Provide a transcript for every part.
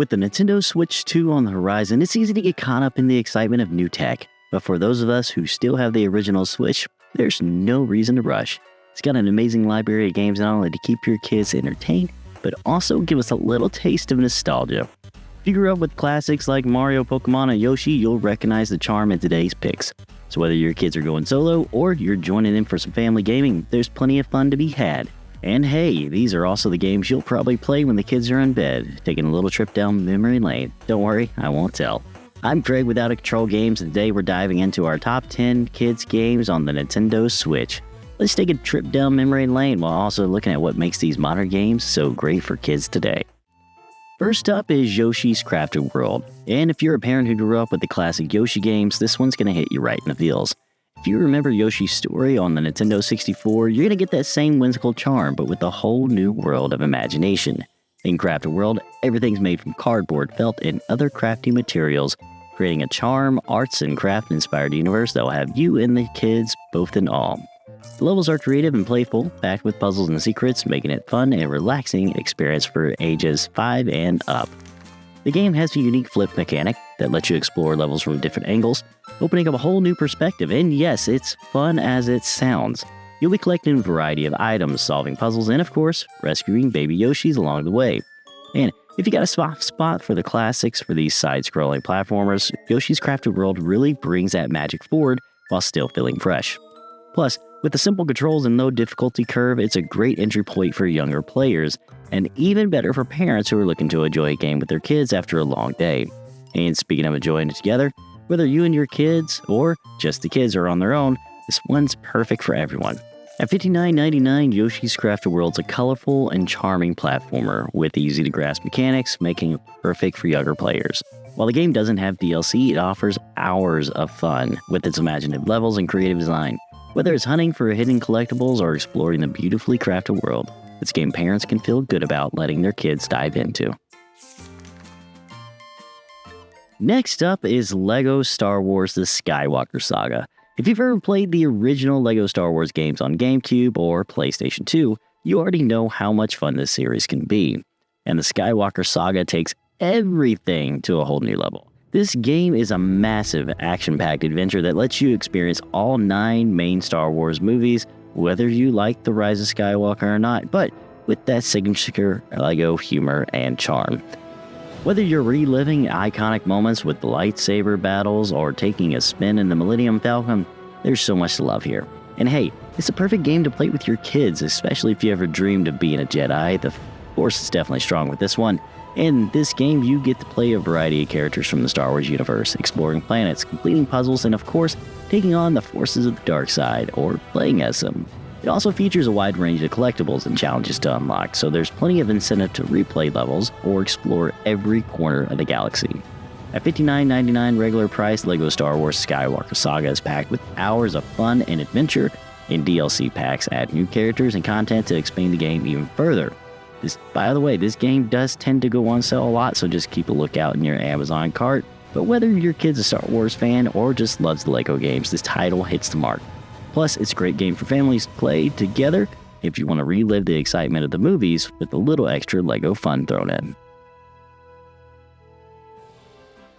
With the Nintendo Switch 2 on the horizon, it's easy to get caught up in the excitement of new tech. But for those of us who still have the original Switch, there's no reason to rush. It's got an amazing library of games not only to keep your kids entertained, but also give us a little taste of nostalgia. If you grew up with classics like Mario, Pokemon, and Yoshi, you'll recognize the charm in today's picks. So whether your kids are going solo or you're joining in for some family gaming, there's plenty of fun to be had. And hey, these are also the games you'll probably play when the kids are in bed, taking a little trip down memory lane. Don't worry, I won't tell. I'm Craig with Out of Control Games, and today we're diving into our top 10 kids games on the Nintendo Switch. Let's take a trip down memory lane while also looking at what makes these modern games so great for kids today. First up is Yoshi's Crafted World, and if you're a parent who grew up with the classic Yoshi games, this one's going to hit you right in the feels. If you remember Yoshi's story on the Nintendo 64, you're going to get that same whimsical charm, but with a whole new world of imagination. In Crafted World, everything's made from cardboard, felt, and other crafty materials, creating a charm, arts, and craft-inspired universe that will have you and the kids both in awe. The levels are creative and playful, packed with puzzles and secrets, making it fun and relaxing experience for ages 5 and up. The game has a unique flip mechanic that lets you explore levels from different angles, opening up a whole new perspective, and yes, it's fun as it sounds. You'll be collecting a variety of items, solving puzzles, and of course, rescuing baby Yoshis along the way. And if you got a soft spot for the classics for these side-scrolling platformers, Yoshi's Crafted World really brings that magic forward while still feeling fresh. Plus, with the simple controls and low difficulty curve, it's a great entry point for younger players, and even better for parents who are looking to enjoy a game with their kids after a long day. And speaking of enjoying it together, whether you and your kids, or just the kids are on their own, this one's perfect for everyone. At $59.99, Yoshi's Crafted World's a colorful and charming platformer with easy-to-grasp mechanics, making it perfect for younger players. While the game doesn't have DLC, it offers hours of fun with its imaginative levels and creative design. Whether it's hunting for hidden collectibles or exploring the beautifully crafted world, it's a game parents can feel good about letting their kids dive into. Next up is LEGO Star Wars The Skywalker Saga. If you've ever played the original LEGO Star Wars games on GameCube or PlayStation 2, you already know how much fun this series can be. And the Skywalker Saga takes everything to a whole new level. This game is a massive action-packed adventure that lets you experience all 9 main Star Wars movies, whether you like The Rise of Skywalker or not, but with that signature LEGO humor and charm. Whether you're reliving iconic moments with the lightsaber battles or taking a spin in the Millennium Falcon, there's so much to love here. And hey, it's a perfect game to play with your kids, especially if you ever dreamed of being a Jedi. The Force is definitely strong with this one. In this game, you get to play a variety of characters from the Star Wars universe, exploring planets, completing puzzles, and of course, taking on the forces of the dark side, or playing as them. It also features a wide range of collectibles and challenges to unlock, so there's plenty of incentive to replay levels or explore every corner of the galaxy. At $59.99 regular price, LEGO Star Wars Skywalker Saga is packed with hours of fun and adventure, and DLC packs add new characters and content to expand the game even further. By the way, this game does tend to go on sale a lot, so just keep a lookout in your Amazon cart. But whether your kid's a Star Wars fan or just loves the LEGO games, this title hits the mark. Plus, it's a great game for families to play together if you want to relive the excitement of the movies with a little extra LEGO fun thrown in.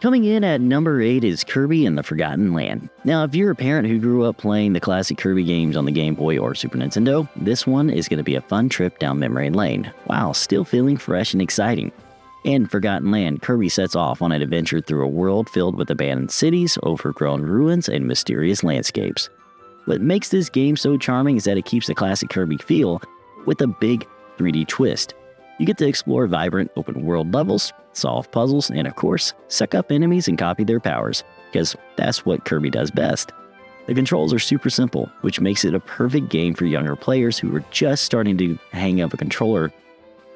Coming in at number 8 is Kirby and the Forgotten Land. Now, if you're a parent who grew up playing the classic Kirby games on the Game Boy or Super Nintendo, this one is going to be a fun trip down memory lane, while still feeling fresh and exciting. In Forgotten Land, Kirby sets off on an adventure through a world filled with abandoned cities, overgrown ruins, and mysterious landscapes. What makes this game so charming is that it keeps the classic Kirby feel with a big 3D twist. You get to explore vibrant open-world levels, solve puzzles, and of course, suck up enemies and copy their powers, because that's what Kirby does best. The controls are super simple, which makes it a perfect game for younger players who are just starting to hang up a controller,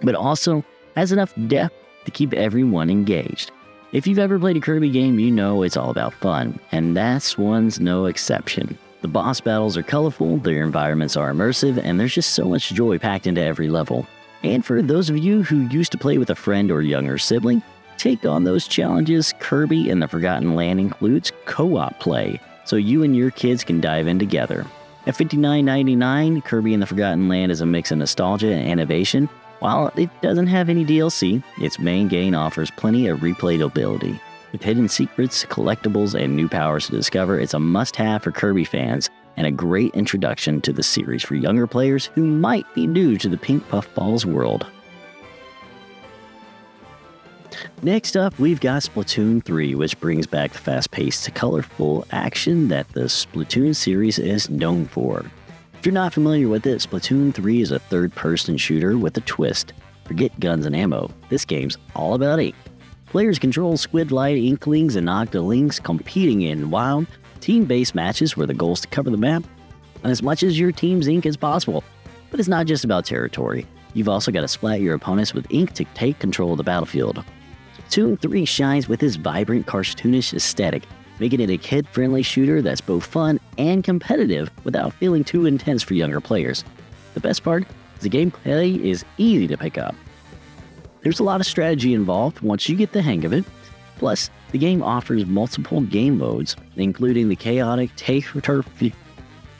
but also has enough depth to keep everyone engaged. If you've ever played a Kirby game, you know it's all about fun, and this one's no exception. The boss battles are colorful, their environments are immersive, and there's just so much joy packed into every level. And for those of you who used to play with a friend or younger sibling, take on those challenges. Kirby and the Forgotten Land includes co-op play, so you and your kids can dive in together. At $59.99, Kirby and the Forgotten Land is a mix of nostalgia and innovation, While it doesn't have any DLC, its main game offers plenty of replayability. With hidden secrets, collectibles, and new powers to discover, it's a must-have for Kirby fans and a great introduction to the series for younger players who might be new to the Pink Puffballs world. Next up, we've got Splatoon 3, which brings back the fast-paced, colorful action that the Splatoon series is known for. If you're not familiar with it, Splatoon 3 is a third-person shooter with a twist. Forget guns and ammo, this game's all about ink. Players control squid-like inklings and octolings competing in wild, team-based matches where the goal is to cover the map and as much as your team's ink as possible. But it's not just about territory. You've also got to splat your opponents with ink to take control of the battlefield. Splatoon 3 shines with its vibrant, cartoonish aesthetic, making it a kid-friendly shooter that's both fun and competitive without feeling too intense for younger players. The best part is the gameplay is easy to pick up. There's a lot of strategy involved once you get the hang of it. Plus, the game offers multiple game modes, including the chaotic take-turf.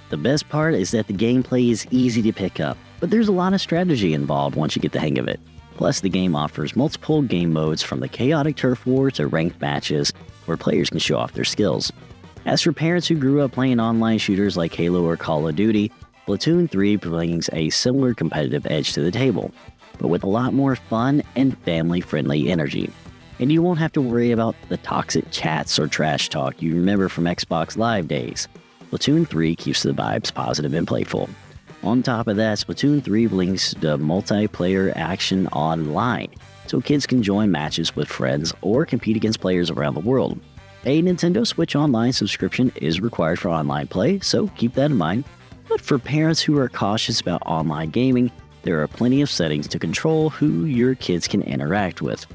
The best part is that the gameplay is easy to pick up, but there's a lot of strategy involved once you get the hang of it. Plus, the game offers multiple game modes from the chaotic turf war to ranked matches where players can show off their skills. As for parents who grew up playing online shooters like Halo or Call of Duty, Splatoon 3 brings a similar competitive edge to the table, but with a lot more fun and family-friendly energy. And you won't have to worry about the toxic chats or trash talk you remember from Xbox Live days. Splatoon 3 keeps the vibes positive and playful. On top of that, Splatoon 3 links the multiplayer action online, so kids can join matches with friends or compete against players around the world. A Nintendo Switch Online subscription is required for online play, so keep that in mind. But for parents who are cautious about online gaming, there are plenty of settings to control who your kids can interact with.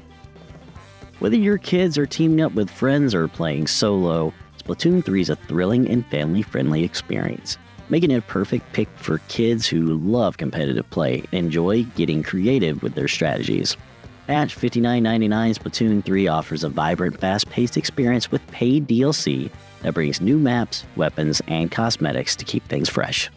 Whether your kids are teaming up with friends or playing solo, Splatoon 3 is a thrilling and family-friendly experience, making it a perfect pick for kids who love competitive play and enjoy getting creative with their strategies. At $59.99, Splatoon 3 offers a vibrant, fast-paced experience with paid DLC that brings new maps, weapons, and cosmetics to keep things fresh.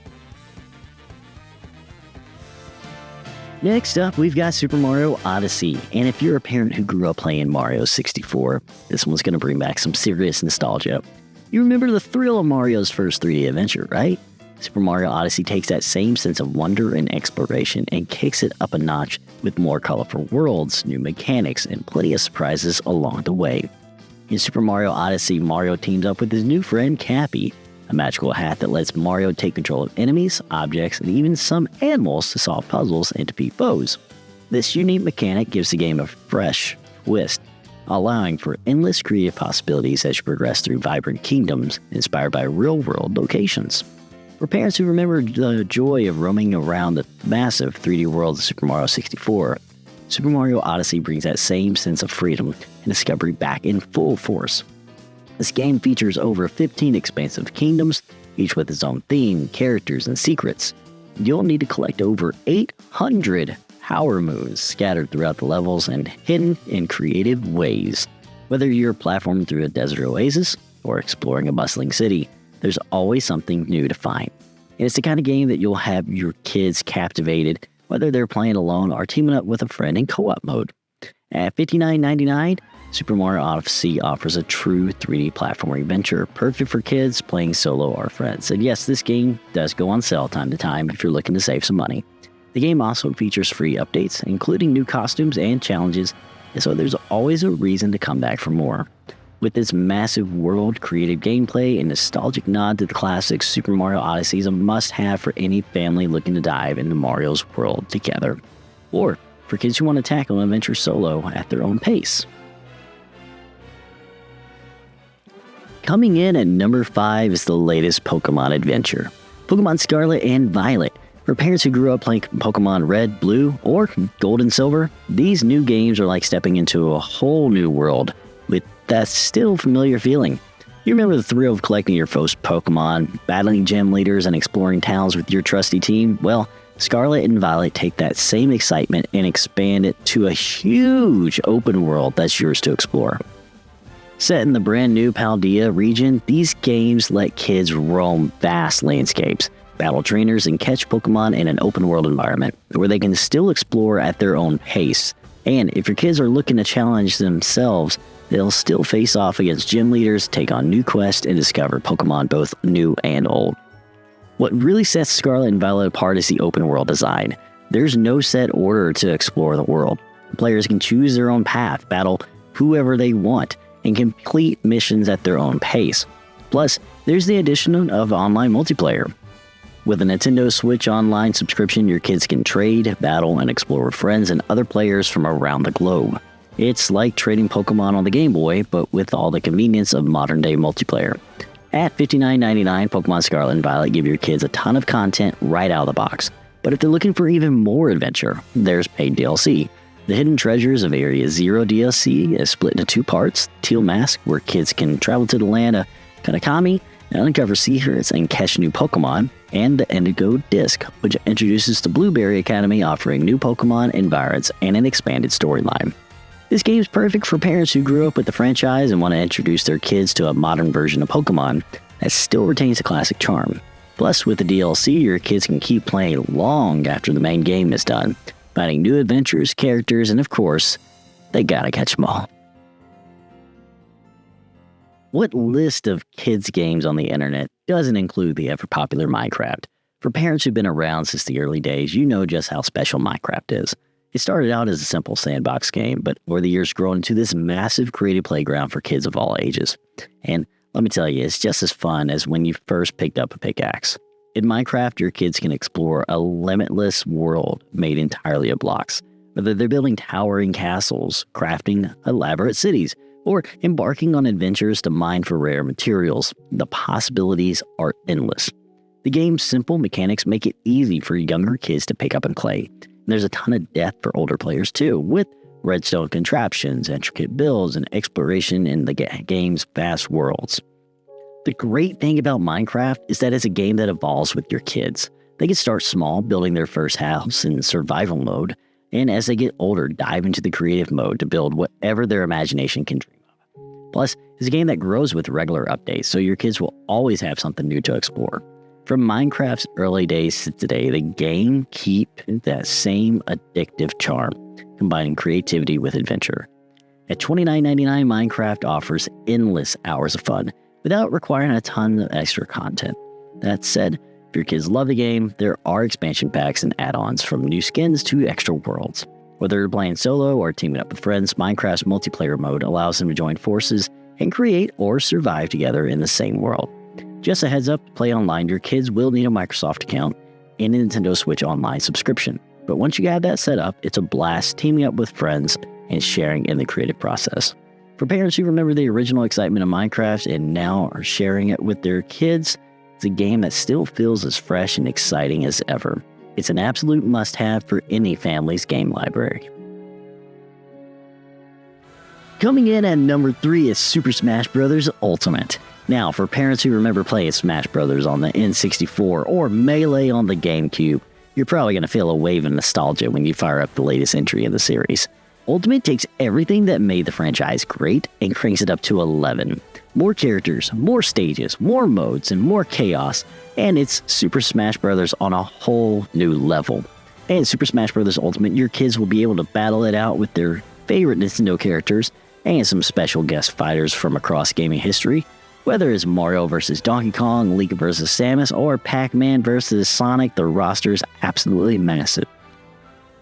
Next up, we've got Super Mario Odyssey, and if you're a parent who grew up playing Mario 64, this one's going to bring back some serious nostalgia. You remember the thrill of Mario's first 3D adventure, right? Super Mario Odyssey takes that same sense of wonder and exploration and kicks it up a notch with more colorful worlds, new mechanics, and plenty of surprises along the way. In Super Mario Odyssey, Mario teams up with his new friend Cappy, a magical hat that lets Mario take control of enemies, objects, and even some animals to solve puzzles and defeat foes. This unique mechanic gives the game a fresh twist, allowing for endless creative possibilities as you progress through vibrant kingdoms inspired by real-world locations. For parents who remember the joy of roaming around the massive 3D world of Super Mario 64, Super Mario Odyssey brings that same sense of freedom and discovery back in full force. This game features over 15 expansive kingdoms, each with its own theme, characters, and secrets. You'll need to collect over 800 power moons scattered throughout the levels and hidden in creative ways. Whether you're platforming through a desert oasis or exploring a bustling city, there's always something new to find. And it's the kind of game that you'll have your kids captivated, whether they're playing alone or teaming up with a friend in co-op mode. At $59.99, Super Mario Odyssey offers a true 3D platformer adventure, perfect for kids playing solo or friends. And yes, this game does go on sale time to time if you're looking to save some money. The game also features free updates, including new costumes and challenges, and so there's always a reason to come back for more. With its massive world, creative gameplay, and nostalgic nod to the classic, Super Mario Odyssey is a must-have for any family looking to dive into Mario's world together, or for kids who want to tackle an adventure solo at their own pace. Coming in at number 5 is the latest Pokemon adventure, Pokemon Scarlet and Violet. For parents who grew up playing Pokemon Red, Blue, or Gold and Silver, these new games are like stepping into a whole new world with that still familiar feeling. You remember the thrill of collecting your first Pokemon, battling gym leaders, and exploring towns with your trusty team? Well, Scarlet and Violet take that same excitement and expand it to a huge open world that's yours to explore. Set in the brand new Paldea region, these games let kids roam vast landscapes, battle trainers, and catch Pokemon in an open world environment where they can still explore at their own pace. And if your kids are looking to challenge themselves, they'll still face off against gym leaders, take on new quests, and discover Pokemon both new and old. What really sets Scarlet and Violet apart is the open world design. There's no set order to explore the world. Players can choose their own path, battle whoever they want, and complete missions at their own pace. Plus, there's the addition of online multiplayer. With a Nintendo Switch Online subscription, your kids can trade, battle, and explore with friends and other players from around the globe. It's like trading Pokemon on the Game Boy, but with all the convenience of modern-day multiplayer. At $59.99, Pokemon Scarlet and Violet give your kids a ton of content right out of the box. But if they're looking for even more adventure, there's paid DLC. The Hidden Treasures of Area Zero DLC is split into 2 parts. Teal Mask, where kids can travel to the land of Kanakami and uncover secrets and catch new Pokemon, and the Indigo Disc, which introduces the Blueberry Academy, offering new Pokemon environments and an expanded storyline. This game is perfect for parents who grew up with the franchise and want to introduce their kids to a modern version of Pokemon that still retains the classic charm. Plus, with the DLC, your kids can keep playing long after the main game is done, finding new adventures, characters, and of course, they gotta catch them all. What list of kids' games on the internet doesn't include the ever-popular Minecraft? For parents who've been around since the early days, you know just how special Minecraft is. It started out as a simple sandbox game, but over the years grown into this massive creative playground for kids of all ages. And let me tell you, it's just as fun as when you first picked up a pickaxe. In Minecraft, your kids can explore a limitless world made entirely of blocks. Whether they're building towering castles, crafting elaborate cities, or embarking on adventures to mine for rare materials, the possibilities are endless. The game's simple mechanics make it easy for younger kids to pick up and play. And there's a ton of depth for older players too, with redstone contraptions, intricate builds, and exploration in the game's vast worlds. The great thing about Minecraft is that it's a game that evolves with your kids. They can start small, building their first house in survival mode, and as they get older, dive into the creative mode to build whatever their imagination can dream of. Plus, it's a game that grows with regular updates, so your kids will always have something new to explore. From Minecraft's early days to today, the game keeps that same addictive charm, combining creativity with adventure. At $29.99, Minecraft offers endless hours of fun without requiring a ton of extra content. That said, if your kids love the game, there are expansion packs and add-ons from new skins to extra worlds. Whether you're playing solo or teaming up with friends, Minecraft's multiplayer mode allows them to join forces and create or survive together in the same world. Just a heads up, to play online, your kids will need a Microsoft account and a Nintendo Switch Online subscription. But once you have that set up, it's a blast teaming up with friends and sharing in the creative process. For parents who remember the original excitement of Minecraft and now are sharing it with their kids, it's a game that still feels as fresh and exciting as ever. It's an absolute must-have for any family's game library. Coming in at number 3 is Super Smash Bros. Ultimate. Now, for parents who remember playing Smash Bros. On the N64 or Melee on the GameCube, you're probably going to feel a wave of nostalgia when you fire up the latest entry in the series. Ultimate takes everything that made the franchise great and cranks it up to 11. More characters, more stages, more modes, and more chaos, and it's Super Smash Bros. On a whole new level. And Super Smash Bros. Ultimate, your kids will be able to battle it out with their favorite Nintendo characters and some special guest fighters from across gaming history. Whether it's Mario vs. Donkey Kong, Link vs. Samus, or Pac-Man vs. Sonic, the roster's absolutely massive.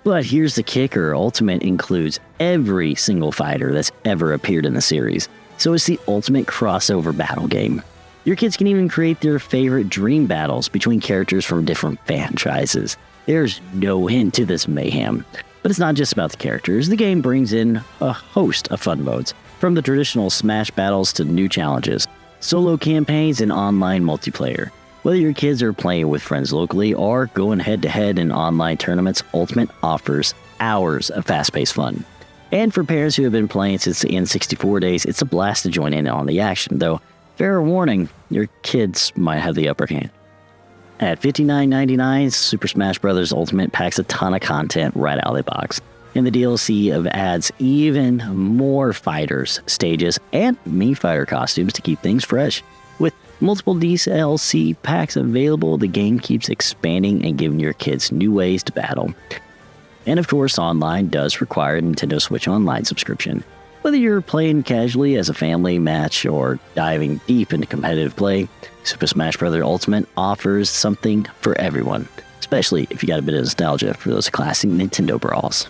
But here's the kicker, Ultimate includes every single fighter that's ever appeared in the series, so it's the ultimate crossover battle game. Your kids can even create their favorite dream battles between characters from different franchises. There's no hint to this mayhem. But it's not just about the characters, the game brings in a host of fun modes, from the traditional Smash battles to new challenges, solo campaigns, and online multiplayer. Whether your kids are playing with friends locally or going head-to-head in online tournaments, Ultimate offers hours of fast-paced fun. And for parents who have been playing since the N64 days, it's a blast to join in on the action, though fair warning, your kids might have the upper hand. At $59.99, Super Smash Bros. Ultimate packs a ton of content right out of the box, and the DLC adds even more fighters, stages, and Mii Fighter costumes to keep things fresh. With multiple DLC packs available, the game keeps expanding and giving your kids new ways to battle. And of course, online does require a Nintendo Switch Online subscription. Whether you're playing casually as a family match or diving deep into competitive play, Super Smash Bros. Ultimate offers something for everyone, especially if you got a bit of nostalgia for those classic Nintendo brawls.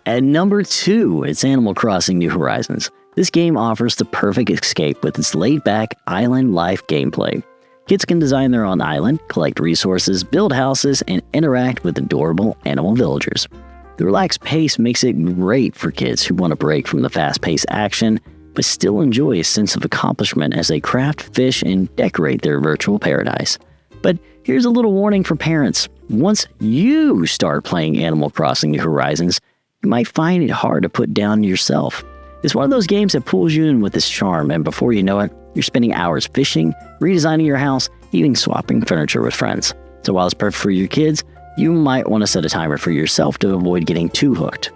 At number 2, it's Animal Crossing New Horizons. This game offers the perfect escape with its laid-back island life gameplay. Kids can design their own island, collect resources, build houses, and interact with adorable animal villagers. The relaxed pace makes it great for kids who want a break from the fast-paced action, but still enjoy a sense of accomplishment as they craft, fish, and decorate their virtual paradise. But here's a little warning for parents. Once you start playing Animal Crossing New Horizons, you might find it hard to put down yourself. It's one of those games that pulls you in with its charm, and before you know it, you're spending hours fishing, redesigning your house, even swapping furniture with friends. So while it's perfect for your kids, you might want to set a timer for yourself to avoid getting too hooked.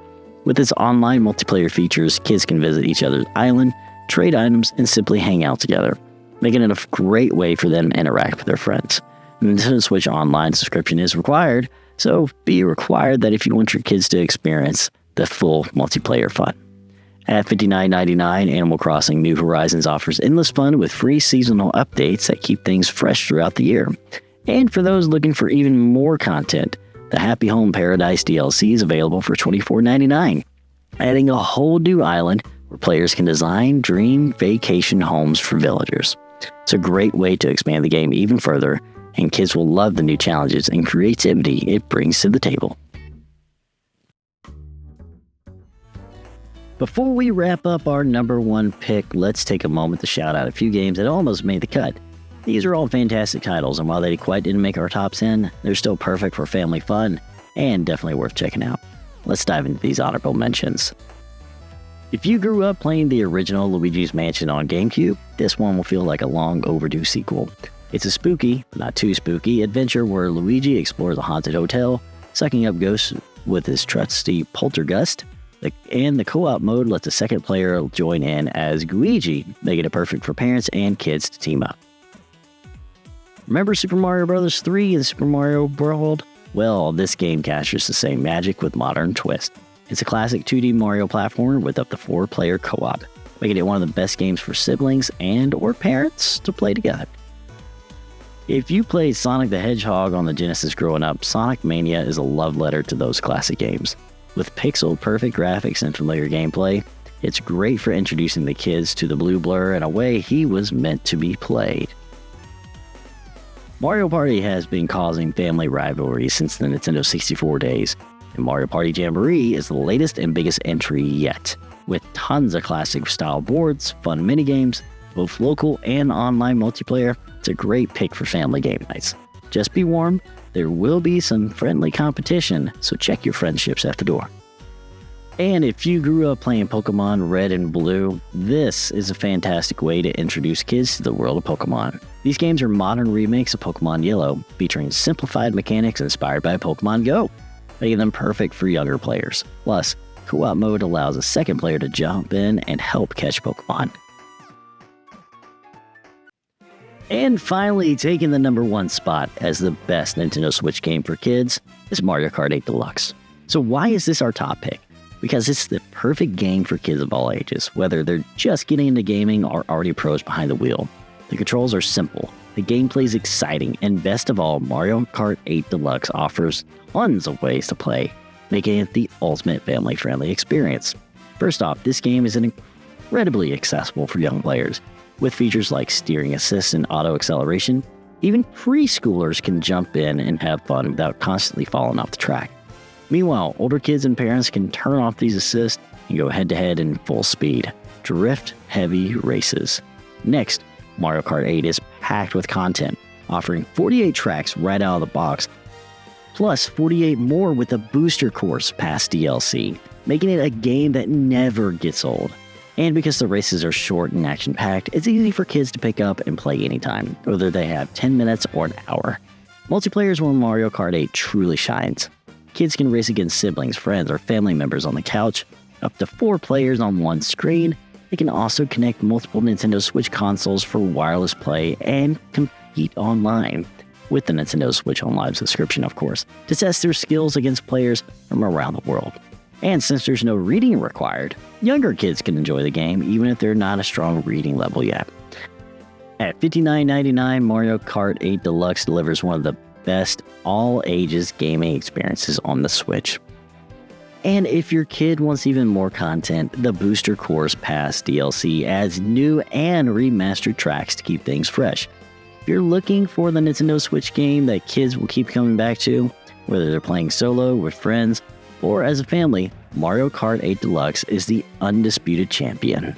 With its online multiplayer features, kids can visit each other's island, trade items, and simply hang out together, making it a great way for them to interact with their friends. The Nintendo Switch Online subscription is required, so be required that if you want your kids to experience the full multiplayer fun. At $59.99, Animal Crossing New Horizons offers endless fun with free seasonal updates that keep things fresh throughout the year. And for those looking for even more content, the Happy Home Paradise DLC is available for $24.99, adding a whole new island where players can design dream vacation homes for villagers. It's a great way to expand the game even further, and kids will love the new challenges and creativity it brings to the table. Before we wrap up our number 1 pick, let's take a moment to shout out a few games that almost made the cut. These are all fantastic titles, and while they quite didn't make our top 10, they're still perfect for family fun and definitely worth checking out. Let's dive into these honorable mentions. If you grew up playing the original Luigi's Mansion on GameCube, this one will feel like a long overdue sequel. It's a spooky, but not too spooky, adventure where Luigi explores a haunted hotel, sucking up ghosts with his trusty poltergust, and the co-op mode lets a second player join in as Luigi, making it perfect for parents and kids to team up. Remember Super Mario Bros. 3 and Super Mario World? Well, this game captures the same magic with modern twist. It's a classic 2D Mario platformer with up to 4-player co-op, making it one of the best games for siblings and or parents to play together. If you played Sonic the Hedgehog on the Genesis growing up, Sonic Mania is a love letter to those classic games. With pixel-perfect graphics and familiar gameplay, it's great for introducing the kids to the Blue Blur in a way he was meant to be played. Mario Party has been causing family rivalry since the Nintendo 64 days, and Mario Party Jamboree is the latest and biggest entry yet. With tons of classic-style boards, fun minigames, both local and online multiplayer, it's a great pick for family game nights. Just be warned, there will be some friendly competition, so check your friendships at the door. And if you grew up playing Pokemon Red and Blue, this is a fantastic way to introduce kids to the world of Pokemon. These games are modern remakes of Pokemon Yellow, featuring simplified mechanics inspired by Pokemon Go, making them perfect for younger players. Plus, co-op mode allows a second player to jump in and help catch Pokemon. And finally, taking the number 1 spot as the best Nintendo Switch game for kids is Mario Kart 8 Deluxe. So why is this our top pick? Because it's the perfect game for kids of all ages, whether they're just getting into gaming or already pros behind the wheel. The controls are simple, the gameplay is exciting, and best of all, Mario Kart 8 Deluxe offers tons of ways to play, making it the ultimate family-friendly experience. First off, this game is incredibly accessible for young players. With features like steering assist and auto acceleration, even preschoolers can jump in and have fun without constantly falling off the track. Meanwhile, older kids and parents can turn off these assists and go head-to-head in full speed. Drift-heavy races. Next, Mario Kart 8 is packed with content, offering 48 tracks right out of the box, plus 48 more with a booster course past DLC, making it a game that never gets old. And because the races are short and action-packed, it's easy for kids to pick up and play anytime, whether they have 10 minutes or an hour. Multiplayer is where Mario Kart 8 truly shines. Kids can race against siblings, friends, or family members on the couch, up to 4 players on one screen, They can also connect multiple Nintendo Switch consoles for wireless play and compete online, with the Nintendo Switch Online subscription, of course, to test their skills against players from around the world. And since there's no reading required, younger kids can enjoy the game even if they're not a strong reading level yet. At $59.99, Mario Kart 8 Deluxe delivers one of the best all-ages gaming experiences on the Switch. And if your kid wants even more content, the Booster Course Pass DLC adds new and remastered tracks to keep things fresh. If you're looking for the Nintendo Switch game that kids will keep coming back to, whether they're playing solo, with friends, or as a family, Mario Kart 8 Deluxe is the undisputed champion.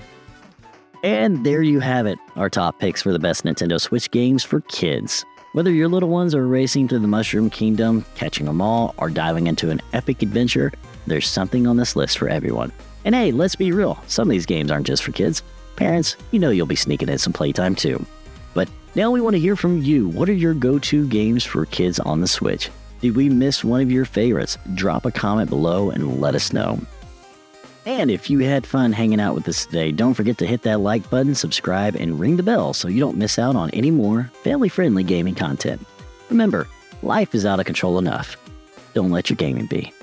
And there you have it, our top picks for the best Nintendo Switch games for kids. Whether your little ones are racing through the Mushroom Kingdom, catching them all, or diving into an epic adventure, there's something on this list for everyone. And hey, let's be real, some of these games aren't just for kids. Parents, you know you'll be sneaking in some playtime too. But now we want to hear from you. What are your go-to games for kids on the Switch? Did we miss one of your favorites? Drop a comment below and let us know. And if you had fun hanging out with us today, don't forget to hit that like button, subscribe, and ring the bell so you don't miss out on any more family-friendly gaming content. Remember, life is out of control enough. Don't let your gaming be.